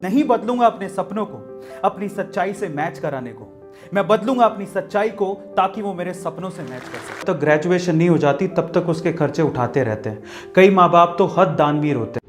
नहीं बदलूंगा अपने सपनों को अपनी सच्चाई से मैच कराने को। मैं बदलूंगा अपनी सच्चाई को ताकि वो मेरे सपनों से मैच कर सके। तब ग्रेजुएशन नहीं हो जाती तब तक उसके खर्चे उठाते रहते हैं। कई माँ बाप तो हद दानवीर होते हैं।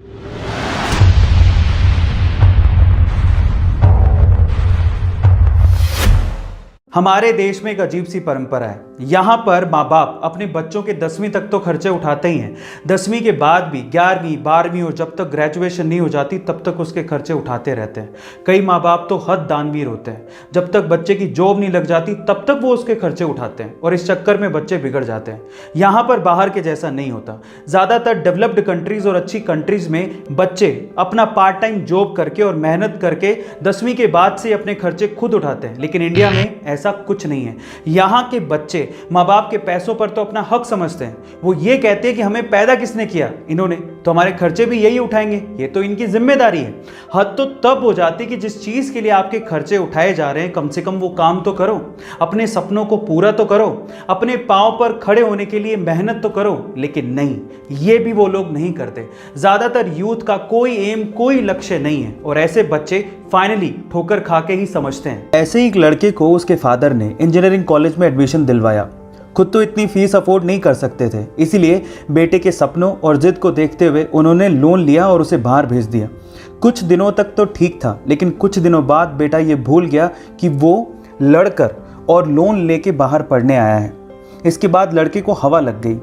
हमारे देश में एक अजीब सी परंपरा है। यहाँ पर माँ बाप अपने बच्चों के 10वीं तक तो खर्चे उठाते ही हैं, 10वीं के बाद भी 11वीं 12वीं और जब तक ग्रेजुएशन नहीं हो जाती तब तक उसके खर्चे उठाते रहते हैं। कई माँ बाप तो हद दानवीर होते हैं, जब तक बच्चे की जॉब नहीं लग जाती तब तक वो उसके खर्चे उठाते हैं और इस चक्कर में बच्चे बिगड़ जाते हैं। यहाँ पर बाहर के जैसा नहीं होता। ज़्यादातर डेवलप्ड कंट्रीज और अच्छी कंट्रीज में बच्चे अपना पार्ट टाइम जॉब करके और मेहनत करके 10वीं के बाद से अपने खर्चे खुद उठाते हैं, लेकिन इंडिया में ऐसा कुछ नहीं है। यहाँ के बच्चे माँ बाप के पैसों पर तो अपना हक समझते हैं। वो ये कहते हैं कि हमें पैदा किसने किया, इन्होंने, तो हमारे खर्चे भी यही उठाएंगे, ये तो इनकी जिम्मेदारी है। हद तो तब हो जाती कि जिस चीज़ के लिए आपके खर्चे उठाए जा रहे हैं कम से कम वो काम तो करो, अपने सपनों को पूरा तो करो, अपने पाँव पर खड़े होने के लिए मेहनत तो करो। लेकिन नहीं, ये भी वो लोग नहीं करते। ज़्यादातर यूथ का कोई एम, कोई लक्ष्य नहीं है और ऐसे बच्चे फाइनली ठोकर खा के ही समझते हैं। ऐसे ही एक लड़के को उसके फादर ने इंजीनियरिंग कॉलेज में एडमिशन दिलवाया। खुद तो इतनी फीस अफोर्ड नहीं कर सकते थे, इसीलिए बेटे के सपनों और जिद को देखते हुए उन्होंने लोन लिया और उसे बाहर भेज दिया। कुछ दिनों तक तो ठीक था, लेकिन कुछ दिनों बाद बेटा ये भूल गया कि वो लड़कर और लोन लेके बाहर पढ़ने आया है। इसके बाद लड़के को हवा लग गई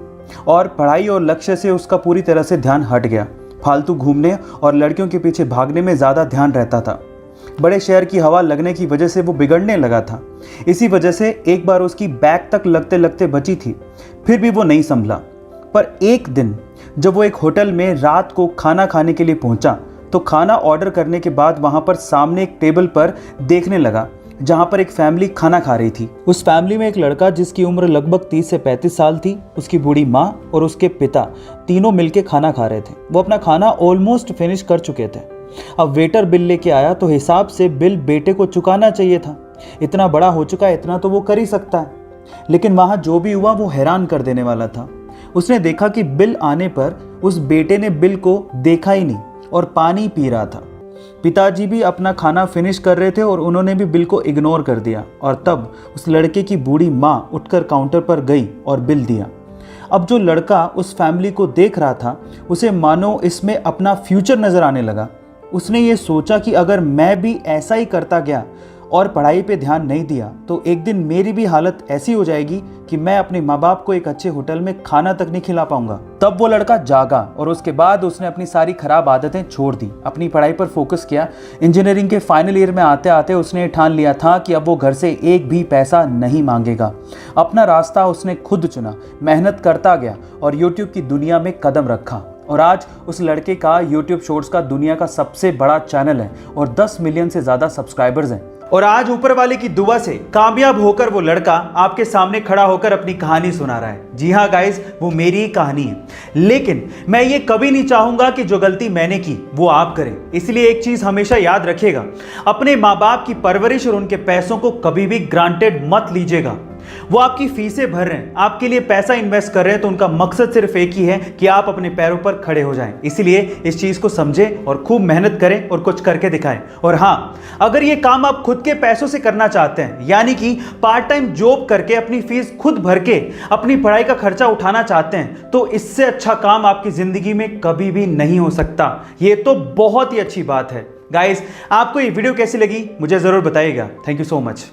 और पढ़ाई और लक्ष्य से उसका पूरी तरह से ध्यान हट गया। फालतू घूमने और लड़कियों के पीछे भागने में ज़्यादा ध्यान रहता था। बड़े शहर की हवा लगने की वजह से वो बिगड़ने लगा था। इसी वजह से एक बार उसकी बैग तक लगते लगते बची थी, फिर भी वो नहीं संभला। पर एक दिन जब वो एक होटल में रात को खाना खाने के लिए पहुंचा तो खाना ऑर्डर करने के बाद वहां पर सामने एक टेबल पर देखने लगा जहां पर एक फैमिली खाना खा रही थी। उस फैमिली में एक लड़का जिसकी उम्र लगभग 30 से 35 साल थी, उसकी बूढ़ी माँ और उसके पिता तीनों मिलके खाना खा रहे थे। वो अपना खाना ऑलमोस्ट फिनिश कर चुके थे। अब वेटर बिल लेके आया तो हिसाब से बिल बेटे को चुकाना चाहिए था। इतना बड़ा हो चुका है, इतना तो वो कर ही सकता है। लेकिन वहां जो भी हुआ वो हैरान कर देने वाला था। उसने देखा कि बिल आने पर उस बेटे ने बिल को देखा ही नहीं और पानी पी रहा था। पिताजी भी अपना खाना फिनिश कर रहे थे और उन्होंने भी बिल को इग्नोर कर दिया और तब उस लड़के की बूढ़ी माँ उठकर काउंटर पर गई और बिल दिया। अब जो लड़का उस फैमिली को देख रहा था उसे मानो इसमें अपना फ्यूचर नजर आने लगा। उसने ये सोचा कि अगर मैं भी ऐसा ही करता गया और पढ़ाई पे ध्यान नहीं दिया तो एक दिन मेरी भी हालत ऐसी हो जाएगी कि मैं अपने माँ बाप को एक अच्छे होटल में खाना तक नहीं खिला पाऊंगा। तब वो लड़का जागा और उसके बाद उसने अपनी सारी खराब आदतें छोड़ दी, अपनी पढ़ाई पर फोकस किया। इंजीनियरिंग के फाइनल ईयर में आते आते उसने ठान लिया था कि अब वो घर से एक भी पैसा नहीं मांगेगा। अपना रास्ता उसने खुद चुना, मेहनत करता गया और यूट्यूब की दुनिया में कदम रखा। और आज उस लड़के का यूट्यूब शॉर्ट्स का दुनिया का सबसे बड़ा चैनल है और 10 मिलियन से ज़्यादा सब्सक्राइबर्स हैं। और आज ऊपर वाले की दुआ से कामयाब होकर वो लड़का आपके सामने खड़ा होकर अपनी कहानी सुना रहा है। जी हाँ गाइस, वो मेरी ही कहानी है। लेकिन मैं ये कभी नहीं चाहूंगा कि जो गलती मैंने की वो आप करें। इसलिए एक चीज हमेशा याद रखिएगा, अपने माँ बाप की परवरिश और उनके पैसों को कभी भी ग्रांटेड मत लीजिएगा। वो आपकी फीसें भर रहे हैं, आपके लिए पैसा इन्वेस्ट कर रहे हैं, तो उनका मकसद सिर्फ एक ही है कि आप अपने पैरों पर खड़े हो जाएं। इसलिए इस चीज को समझें और खूब मेहनत करें और कुछ करके दिखाएं। और हाँ, अगर ये काम आप खुद के पैसों से करना चाहते हैं, यानी कि पार्ट टाइम जॉब करके अपनी फीस खुद भर के अपनी पढ़ाई का खर्चा उठाना चाहते हैं, तो इससे अच्छा काम आपकी जिंदगी में कभी भी नहीं हो सकता। ये तो बहुत ही अच्छी बात है। गाइस, आपको ये वीडियो कैसी लगी मुझे जरूर बताइएगा। Thank you so much.